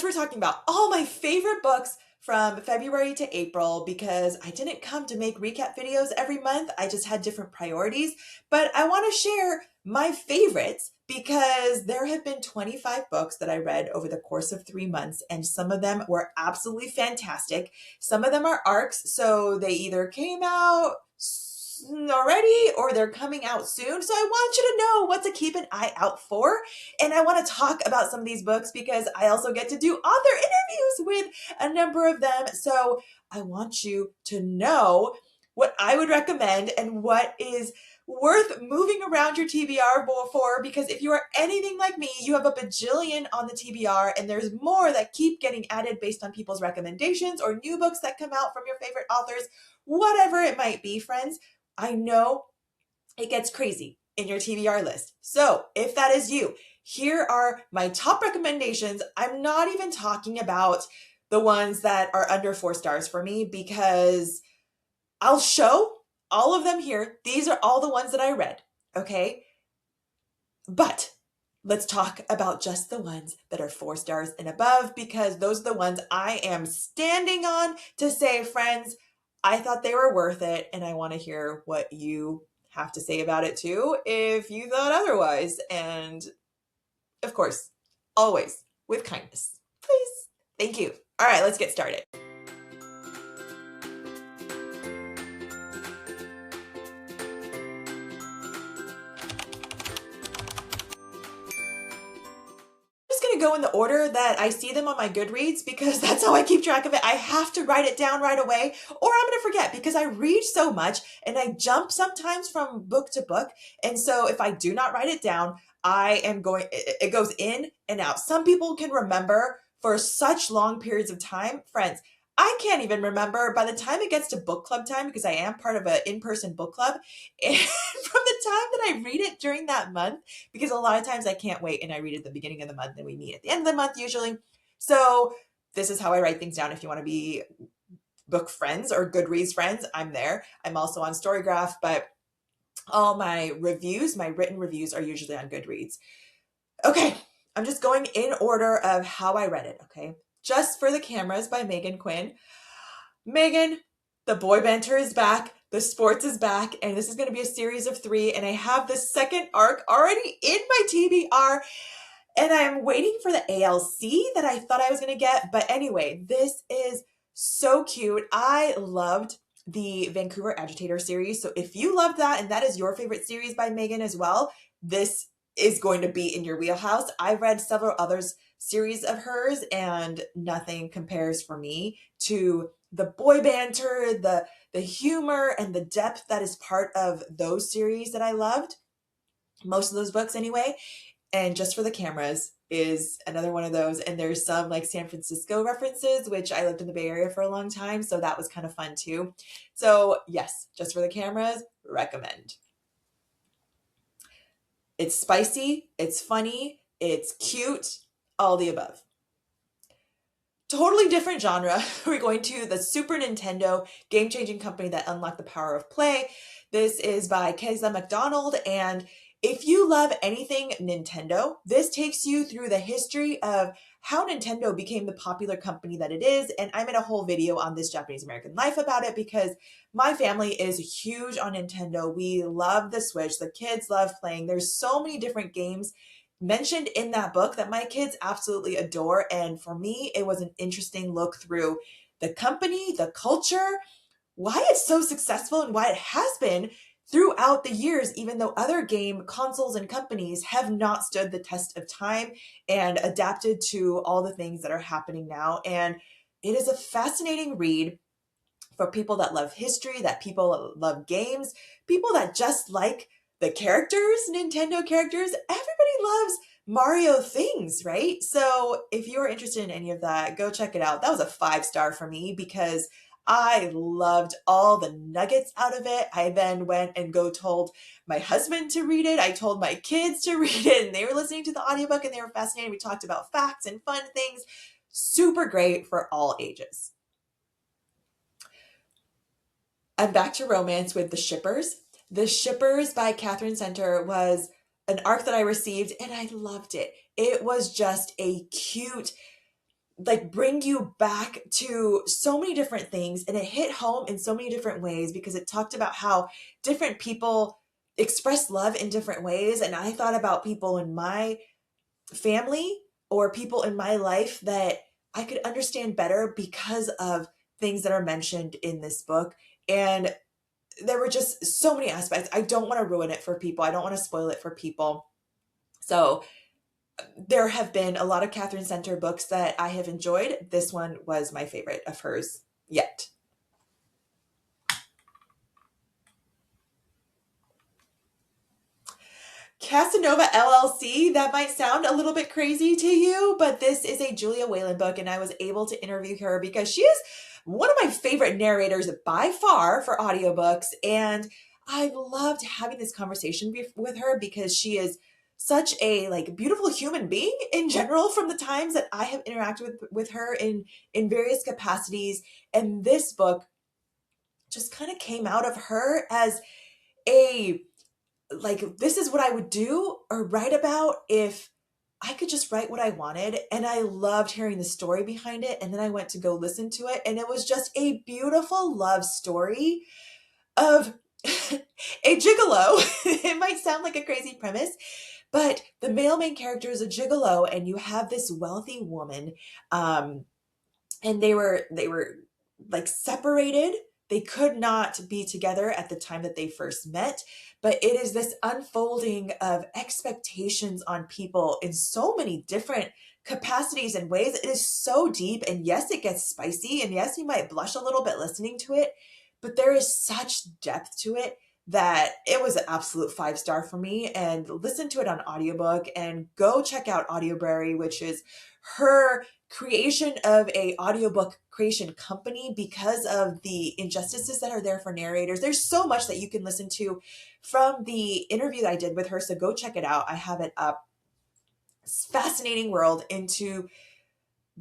friends, we're talking about all my favorite books from February to April because I didn't come to make recap videos every month. I just had different priorities. But I want to share my favorites because there have been 25 books that I read over the course of 3 months, and some of them were absolutely fantastic. Some of them are arcs, so they either came out already or they're coming out soon. So I want you to know what to keep an eye out for. And I want to talk about some of these books because I also get to do author interviews with a number of them. So I want you to know what I would recommend and what is worth moving around your TBR for, because if you are anything like me, you have a bajillion on the TBR and there's more that keep getting added based on people's recommendations or new books that come out from your favorite authors, whatever it might be, friends. I know it gets crazy in your TBR list. So if that is you, here are my top recommendations. I'm not even talking about the ones that are under 4 stars for me because I'll show all of them here. These are all the ones that I read, okay? But let's talk about just the ones that are 4 stars and above because those are the ones I am standing on to say, friends, I thought they were worth it, and I want to hear what you have to say about it too if you thought otherwise. And of course, always with kindness. Please. Thank you. All right, let's get started. Go in the order that I see them on my Goodreads because that's how I keep track of it. I have to write it down right away or I'm going to forget because I read so much and I jump sometimes from book to book. And so if I do not write it down, it goes in and out. Some people can remember for such long periods of time. Friends, I can't even remember by the time it gets to book club time because I am part of an in-person book club. And from the time that I read it during that month, because a lot of times I can't wait and I read at the beginning of the month and we meet at the end of the month usually. So this is how I write things down. If you want to be book friends or Goodreads friends, I'm there. I'm also on Storygraph, but all my reviews, my written reviews are usually on Goodreads. Okay, I'm just going in order of how I read it, okay? Just for the Cameras by Megan Quinn. Megan, the boy banter is back, the sports is back, and this is going to be a series of 3, and I have the second arc already in my TBR, and I'm waiting for the ALC that I thought I was going to get, but anyway, this is so cute. I loved the Vancouver Agitator series, so if you loved that, and that is your favorite series by Megan as well, this is going to be in your wheelhouse. I read several others series of hers, and nothing compares for me to the boy banter, the humor, and the depth that is part of those series that I loved. Most of those books anyway. And Just for the Cameras is another one of those. And there's some like San Francisco references, which I lived in the Bay Area for a long time. So that was kind of fun too. So yes, Just for the Cameras, recommend. It's spicy, it's funny, it's cute, all the above. Totally different genre. We're going to the Super Nintendo game-changing company that unlocked the power of play. This is by Keza MacDonald, and if you love anything Nintendo, this takes you through the history of how Nintendo became the popular company that it is, and I made a whole video on This Japanese American Life about it because my family is huge on Nintendo. We love the Switch. The kids love playing. There's so many different games mentioned in that book that my kids absolutely adore. And for me, it was an interesting look through the company, the culture, why it's so successful and why it has been throughout the years, even though other game consoles and companies have not stood the test of time and adapted to all the things that are happening now. And it is a fascinating read for people that love history, that people love games, people that just like the characters, Nintendo characters. Everybody loves Mario things, right? So if you're interested in any of that, go check it out. That was a 5-star for me because I loved all the nuggets out of it. I then went and told my husband to read it. I told my kids to read it, and they were listening to the audiobook and they were fascinated. We talked about facts and fun things. Super great for all ages. I'm back to romance with The Shippers. The Shippers by Catherine Center was an arc that I received and I loved it. It was just a cute like bring you back to so many different things, and it hit home in so many different ways because it talked about how different people express love in different ways. And I thought about people in my family or people in my life that I could understand better because of things that are mentioned in this book. And there were just so many aspects. I don't want to ruin it for people. I don't want to spoil it for people. So there have been a lot of Catherine Center books that I have enjoyed. This one was my favorite of hers yet. Casanova LLC, that might sound a little bit crazy to you, but this is a Julia Whalen book, and I was able to interview her because she is one of my favorite narrators by far for audiobooks. And I loved having this conversation with her because she is such a like beautiful human being in general from the times that I have interacted with her in various capacities. And this book just kind of came out of her as a like, this is what I would do or write about if I could just write what I wanted. And I loved hearing the story behind it. And then I went to go listen to it, and it was just a beautiful love story of a gigolo. It might sound like a crazy premise, but the male main character is a gigolo, and you have this wealthy woman, um, and they were like separated. They could not be together at the time that they first met, but it is this unfolding of expectations on people in so many different capacities and ways. It is so deep, and yes, it gets spicy, and yes, you might blush a little bit listening to it, but there is such depth to it that it was an absolute 5-star for me. And listen to it on audiobook, and go check out Audioberry, which is her creation of a audiobook creation company because of the injustices that are there for narrators. There's so much that you can listen to from the interview that I did with her, so go check it out. I have it up. It's a fascinating world into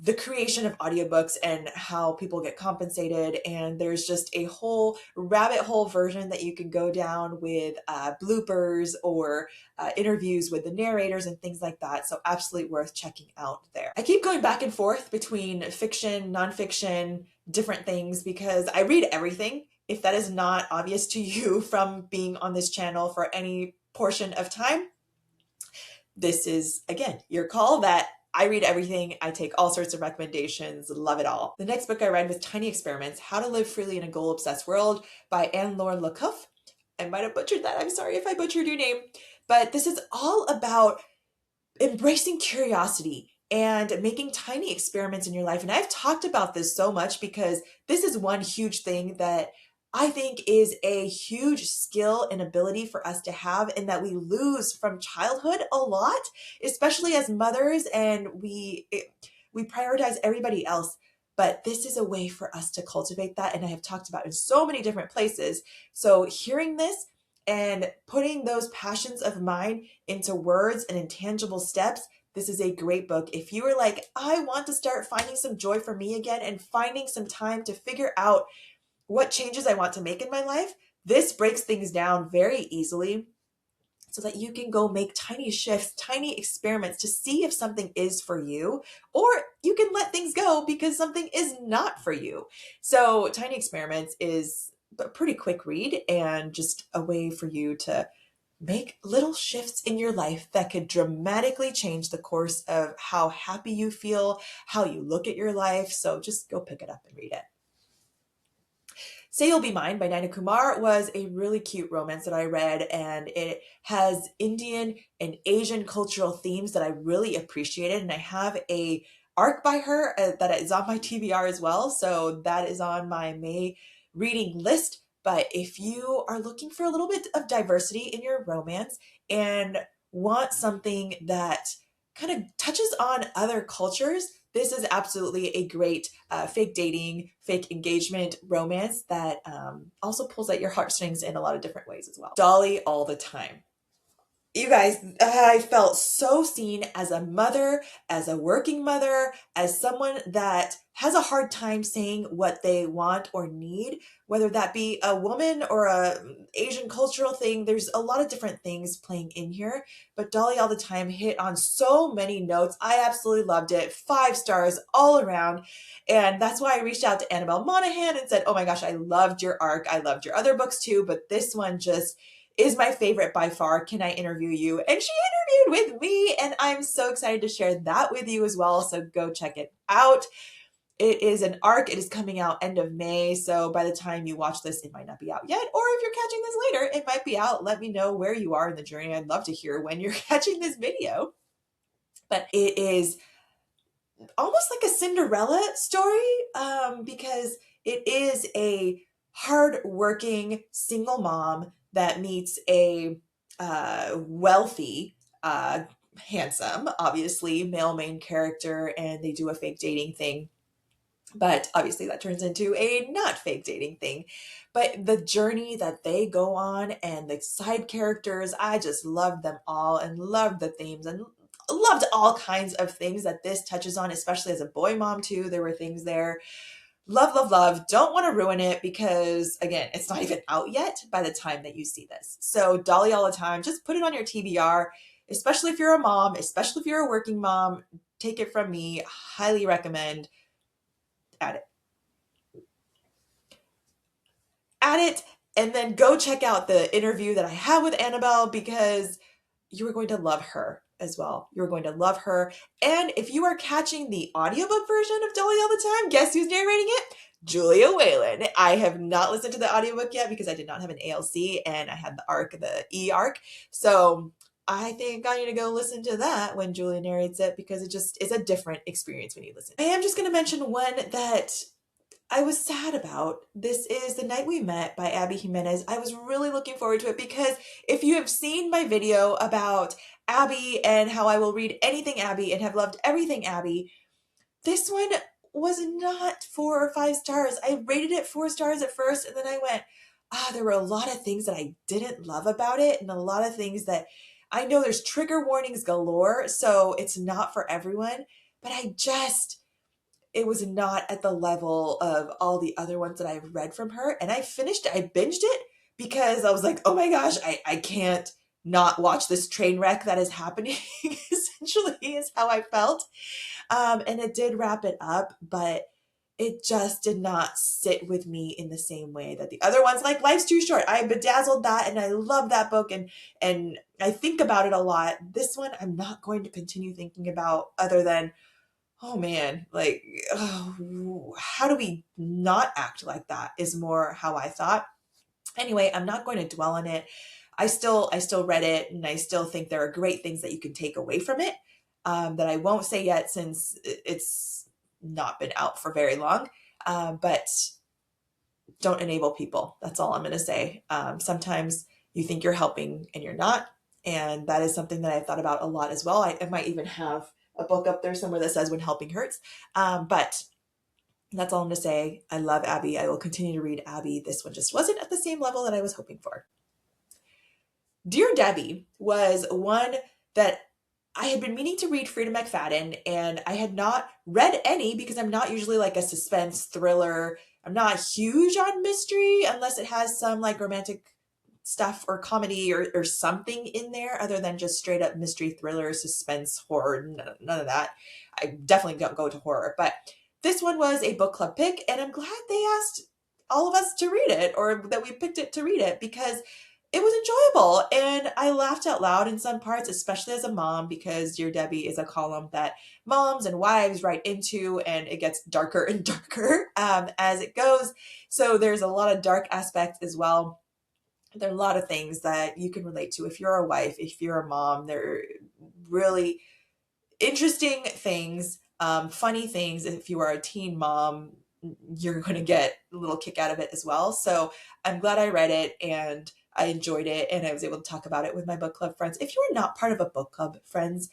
the creation of audiobooks and how people get compensated. And there's just a whole rabbit hole version that you can go down with bloopers or interviews with the narrators and things like that. So absolutely worth checking out there. I keep going back and forth between fiction, nonfiction, different things because I read everything. If that is not obvious to you from being on this channel for any portion of time, this is, again, your call. That I read everything. I take all sorts of recommendations, love it all. The next book I read was Tiny Experiments, How to Live Freely in a Goal-Obsessed World by Anne-Lauren Lecouf. I might have butchered that. I'm sorry if I butchered your name. But this is all about embracing curiosity and making tiny experiments in your life. And I've talked about this so much because this is one huge thing that I think is a huge skill and ability for us to have, and that we lose from childhood a lot, especially as mothers, and we prioritize everybody else. But this is a way for us to cultivate that, and I have talked about it in so many different places. So hearing this and putting those passions of mine into words and intangible steps, this is a great book. If you are like, I want to start finding some joy for me again and finding some time to figure out what changes I want to make in my life, this breaks things down very easily so that you can go make tiny shifts, tiny experiments to see if something is for you, or you can let things go because something is not for you. So Tiny Experiments is a pretty quick read and just a way for you to make little shifts in your life that could dramatically change the course of how happy you feel, how you look at your life. So just go pick it up and read it. Say You'll Be Mine by Naina Kumar was a really cute romance that I read, and it has Indian and Asian cultural themes that I really appreciated. And I have a arc by her that is on my TBR as well, so that is on my May reading list. But if you are looking for a little bit of diversity in your romance and want something that kind of touches on other cultures, this is absolutely a great fake dating, fake engagement romance that also pulls at your heartstrings in a lot of different ways as well. Dolly All the Time. You guys, I felt so seen as a mother, as a working mother, as someone that has a hard time saying what they want or need, whether that be a woman or a Asian cultural thing. There's a lot of different things playing in here, but Dolly all the time hit on so many notes. I absolutely loved it. 5 stars all around. And that's why I reached out to Annabelle Monaghan and said, "Oh my gosh, I loved your arc. I loved your other books too, but this one just is my favorite by far. Can I interview you?" And she interviewed with me, and I'm so excited to share that with you as well. So go check it out. It is an arc. It is coming out end of May. So by the time you watch this, it might not be out yet. Or if you're catching this later, it might be out. Let me know where you are in the journey. I'd love to hear when you're catching this video. But it is almost like a Cinderella story, because it is a hardworking single mom that meets a wealthy, handsome, obviously male main character, and they do a fake dating thing. But obviously, that turns into a not fake dating thing. But the journey that they go on and the side characters, I just loved them all and loved the themes and loved all kinds of things that this touches on, especially as a boy mom, too. There were things there. Love, love, love. Don't want to ruin it because, again, it's not even out yet by the time that you see this. So, Dolly all the time, just put it on your TBR, especially if you're a mom, especially if you're a working mom. Take it from me. Highly recommend. Add it. Add it, and then go check out the interview that I have with Annabelle, because you are going to love her as well. You're going to love her. And if you are catching the audiobook version of Dolly all the time, guess who's narrating it? Julia Whalen. I have not listened to the audiobook yet because I did not have an ALC and I had the ARC, the E ARC. So I think I need to go listen to that when Julia narrates it, because it just is a different experience when you listen. I am just going to mention one that I was sad about. This is The Night We Met by Abby Jimenez. I was really looking forward to it because if you have seen my video about Abby and how I will read anything Abby and have loved everything Abby, this one was not 4 or 5 stars. I rated it 4 stars at first, and then I went, there were a lot of things that I didn't love about it, and a lot of things that I know there's trigger warnings galore, so it's not for everyone, but it was not at the level of all the other ones that I've read from her. And I finished it, I binged it because I was like, oh my gosh, I can't not watch this train wreck that is happening, essentially, is how I felt. And it did wrap it up, but it just did not sit with me in the same way that the other ones, like Life's Too Short. I bedazzled that and I love that book, and I think about it a lot. This one I'm not going to continue thinking about, other than, oh man, like, oh, how do we not act like that, is more how I thought. Anyway, I'm not going to dwell on it. I still read it, and I still think there are great things that you can take away from it, that I won't say yet since it's not been out for very long. But don't enable people. That's all I'm going to say. Sometimes you think you're helping and you're not. And that is something that I've thought about a lot as well. I might even have a book up there somewhere that says When Helping Hurts. But that's all I'm going to say. I love Abby. I will continue to read Abby. This one just wasn't at the same level that I was hoping for. Dear Debbie was one that I had been meaning to read Frida McFadden, and I had not read any because I'm not usually like a suspense thriller. I'm not huge on mystery unless it has some like romantic stuff or comedy or something in there other than just straight up mystery thriller, suspense, horror, none of that. I definitely don't go to horror, but this one was a book club pick, and I'm glad they asked all of us to read it, or that we picked it to read it, because it was enjoyable and I laughed out loud in some parts, especially as a mom, because Dear Debbie is a column that moms and wives write into, and it gets darker and darker as it goes. So there's a lot of dark aspects as well. There are a lot of things that you can relate to if you're a wife, if you're a mom. They're really interesting things, funny things. If you are a teen mom, you're going to get a little kick out of it as well. So I'm glad I read it and I enjoyed it, and I was able to talk about it with my book club friends. If you are not part of a book club, friends,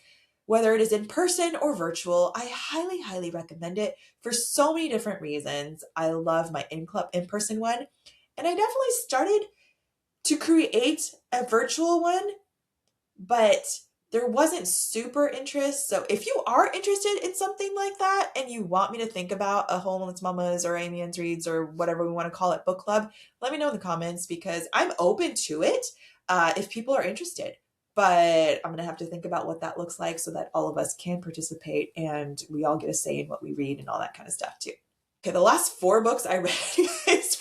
whether it is in person or virtual, I highly, highly recommend it for so many different reasons. I love my in-person one, and I definitely started to create a virtual one but there wasn't super interest. So if you are interested in something like that and you want me to think about a Homeless Mamas or Amy Ann's Reads or whatever we want to call it book club, let me know in the comments because I'm open to it if people are interested. But I'm going to have to think about what that looks like so that all of us can participate and we all get a say in what we read and all that kind of stuff too. Okay, the last 4 books I read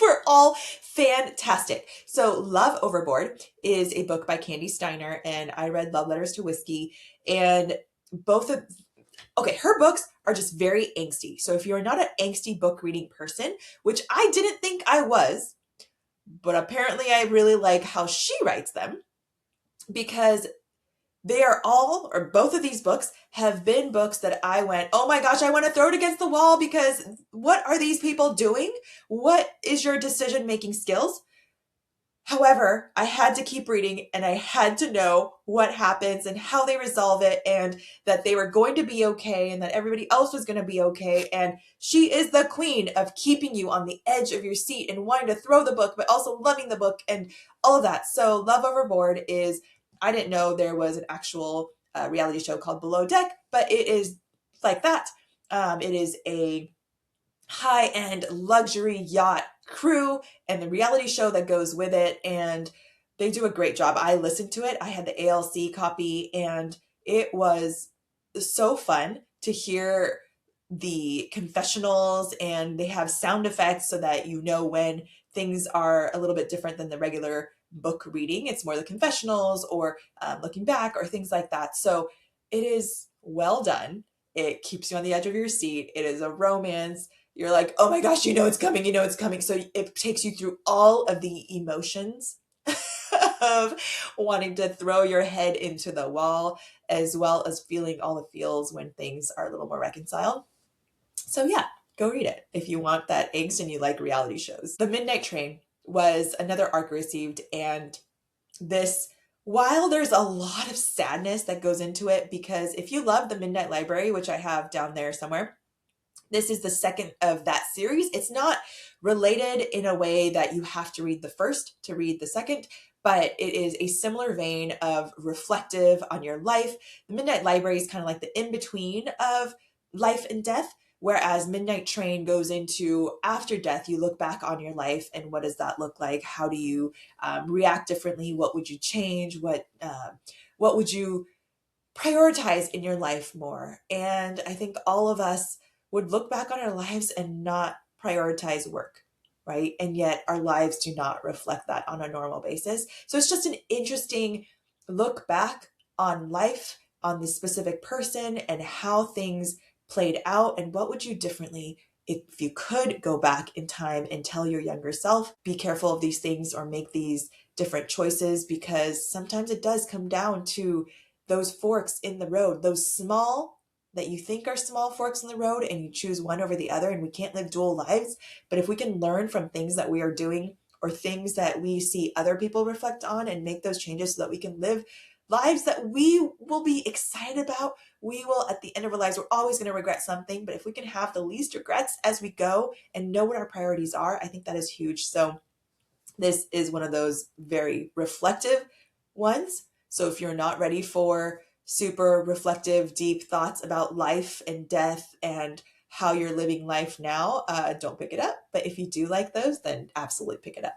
were all fantastic. So Love Overboard is a book by Candy Steiner, and I read Love Letters to Whiskey. And both of, okay, her books are just very angsty. So if you're not an angsty book reading person, which I didn't think I was, but apparently I really like how she writes them because they are all, or both of these books have been books that I went, oh my gosh, I want to throw it against the wall because what are these people doing? What is your decision making skills? However, I had to keep reading and I had to know what happens and how they resolve it and that they were going to be okay and that everybody else was going to be okay. And she is the queen of keeping you on the edge of your seat and wanting to throw the book, but also loving the book and all of that. So Love Overboard is, I didn't know there was an actual reality show called Below Deck, but it is like that. It is a high-end luxury yacht crew and the reality show that goes with it, and they do a great job. I listened to it. I had the ALC copy and it was so fun to hear the confessionals, and they have sound effects so that you know when things are a little bit different than the regular book reading. It's more the confessionals or looking back or things like that. So it is well done. It keeps you on the edge of your seat. It is a romance. You're like, oh my gosh, you know it's coming, you know it's coming. So it takes you through all of the emotions of wanting to throw your head into the wall, as well as feeling all the feels when things are a little more reconciled. So yeah, go read it if you want that angst and you like reality shows. The Midnight Train was another arc received, and this, while there's a lot of sadness that goes into it, because if you love The Midnight Library, which I have down there somewhere, this is the second of that series. It's not related in a way that you have to read the first to read the second, but it is a similar vein of reflective on your life. The Midnight Library is kind of like the in between of life and death, whereas Midnight Train goes into after death. You look back on your life and what does that look like? How do you react differently? What would you change? What would you prioritize in your life more? And I think all of us would look back on our lives and not prioritize work, right? And yet our lives do not reflect that on a normal basis. So it's just an interesting look back on life, on the specific person, and how things played out, and what would you differently if you could go back in time and tell your younger self, be careful of these things or make these different choices, because sometimes it does come down to those forks in the road, those small that you think are small forks in the road, and you choose one over the other, and we can't live dual lives. But if we can learn from things that we are doing or things that we see other people reflect on and make those changes so that we can live lives that we will be excited about, we will, at the end of our lives, we're always going to regret something. But if we can have the least regrets as we go and know what our priorities are, I think that is huge. So this is one of those very reflective ones. So if you're not ready for super reflective, deep thoughts about life and death and how you're living life now, don't pick it up. But if you do like those, then absolutely pick it up.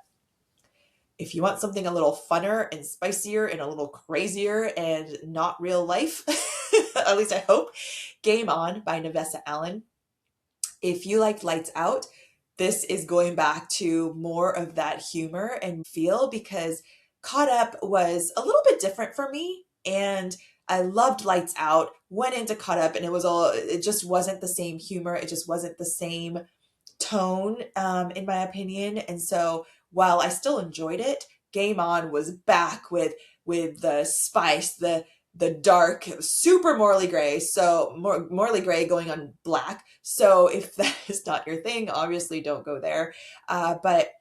If you want something a little funner and spicier and a little crazier and not real life, at least I hope, Game On by Navessa Allen. If you liked Lights Out, this is going back to more of that humor and feel, because Caught Up was a little bit different for me, and I loved Lights Out, went into Caught Up, and it just wasn't the same humor. It just wasn't the same tone, in my opinion. And so while I still enjoyed it, Game On was back with the spice, the dark, super morally gray. So morally gray going on black. So if that is not your thing, obviously don't go there. But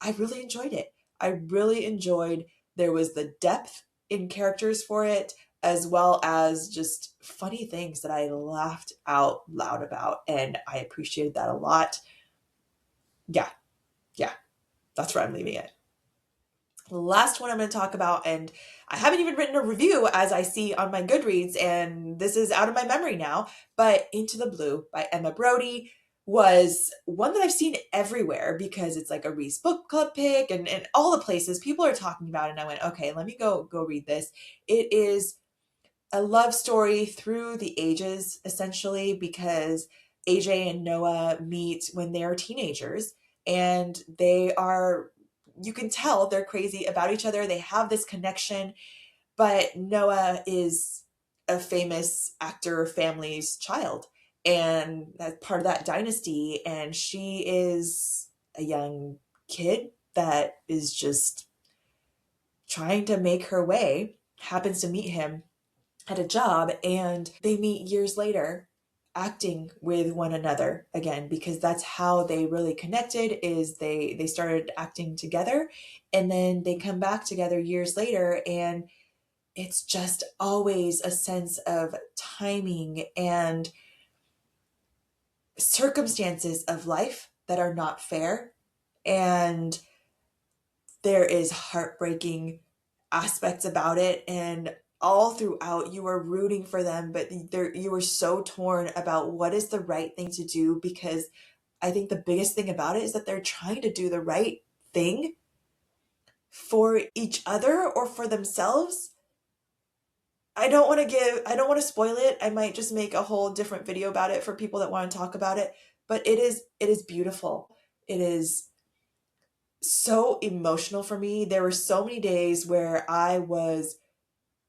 I really enjoyed it. I really enjoyed, there was the depth in characters for it, as well as just funny things that I laughed out loud about. And I appreciated that a lot. Yeah, yeah, that's where I'm leaving it. last one I'm going to talk about, and I haven't even written a review as I see on my Goodreads, and this is out of my memory now, but Into the Blue by Emma Brody was one that I've seen everywhere because it's like a Reese book club pick, and all the places people are talking about it, and I went, okay, let me go read this. It is a love story through the ages, essentially, because AJ and Noah meet when they are teenagers, and you can tell they're crazy about each other. They have this connection, but Noah is a famous actor family's child, and that's part of that dynasty. And she is a young kid that is just trying to make her way, happens to meet him at a job, and they meet years later acting with one another again, because that's how they really connected. Is they started acting together, and then they come back together years later, and it's just always a sense of timing and circumstances of life that are not fair, and there is heartbreaking aspects about it, and all throughout you are rooting for them, but you are so torn about what is the right thing to do, because I think the biggest thing about it is that they're trying to do the right thing for each other or for themselves. I don't want to spoil it. I might just make a whole different video about it for people that want to talk about it, but it is beautiful. It is so emotional for me. There were so many days where I was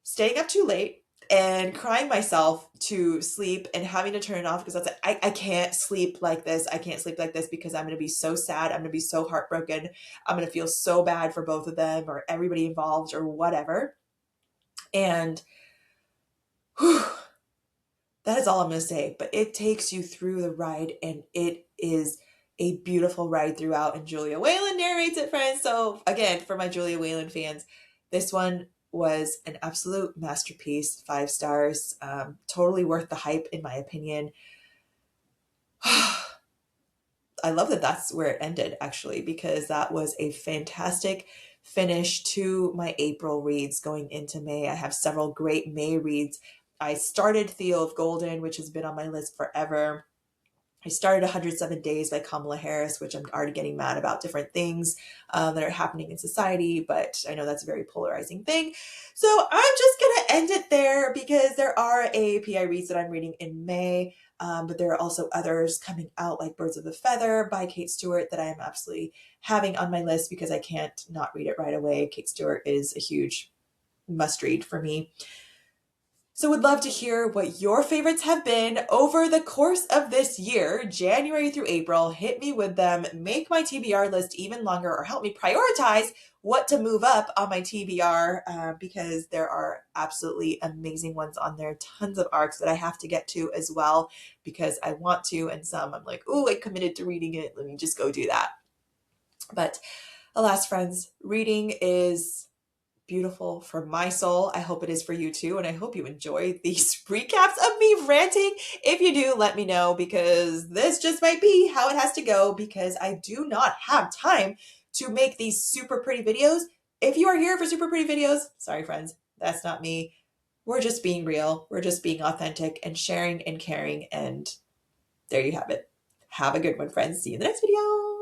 staying up too late and crying myself to sleep and having to turn it off, because I can't sleep like this. I can't sleep like this because I'm going to be so sad. I'm going to be so heartbroken. I'm going to feel so bad for both of them or everybody involved or whatever. And whew, that is all I'm going to say. But it takes you through the ride, and it is a beautiful ride throughout. And Julia Whalen narrates it, friends. So again, for my Julia Whalen fans, this one was an absolute masterpiece. 5 stars. Totally worth the hype, in my opinion. I love that that's where it ended, actually, because that was a fantastic finish to my April reads going into May. I have several great May reads. I started Theo of Golden, which has been on my list forever. I started 107 Days by Kamala Harris, which I'm already getting mad about different things that are happening in society, but I know that's a very polarizing thing. So I'm just going to end it there, because there are AAPI reads that I'm reading in May, but there are also others coming out, like Birds of a Feather by Kate Stewart, that I am absolutely having on my list because I can't not read it right away. Kate Stewart is a huge must read for me. So would love to hear what your favorites have been over the course of this year, January through April. Hit me with them, make my TBR list even longer, or help me prioritize what to move up on my TBR, because there are absolutely amazing ones on there. Tons of arcs that I have to get to as well, because I want to, and some I'm like, oh, I committed to reading it. Let me just go do that. But alas, friends, reading is beautiful for my soul. I hope it is for you too. And I hope you enjoy these recaps of me ranting. If you do, let me know, because this just might be how it has to go, because I do not have time to make these super pretty videos. If you are here for super pretty videos, sorry friends, that's not me. We're just being real. We're just being authentic and sharing and caring. And there you have it. Have a good one, friends. See you in the next video.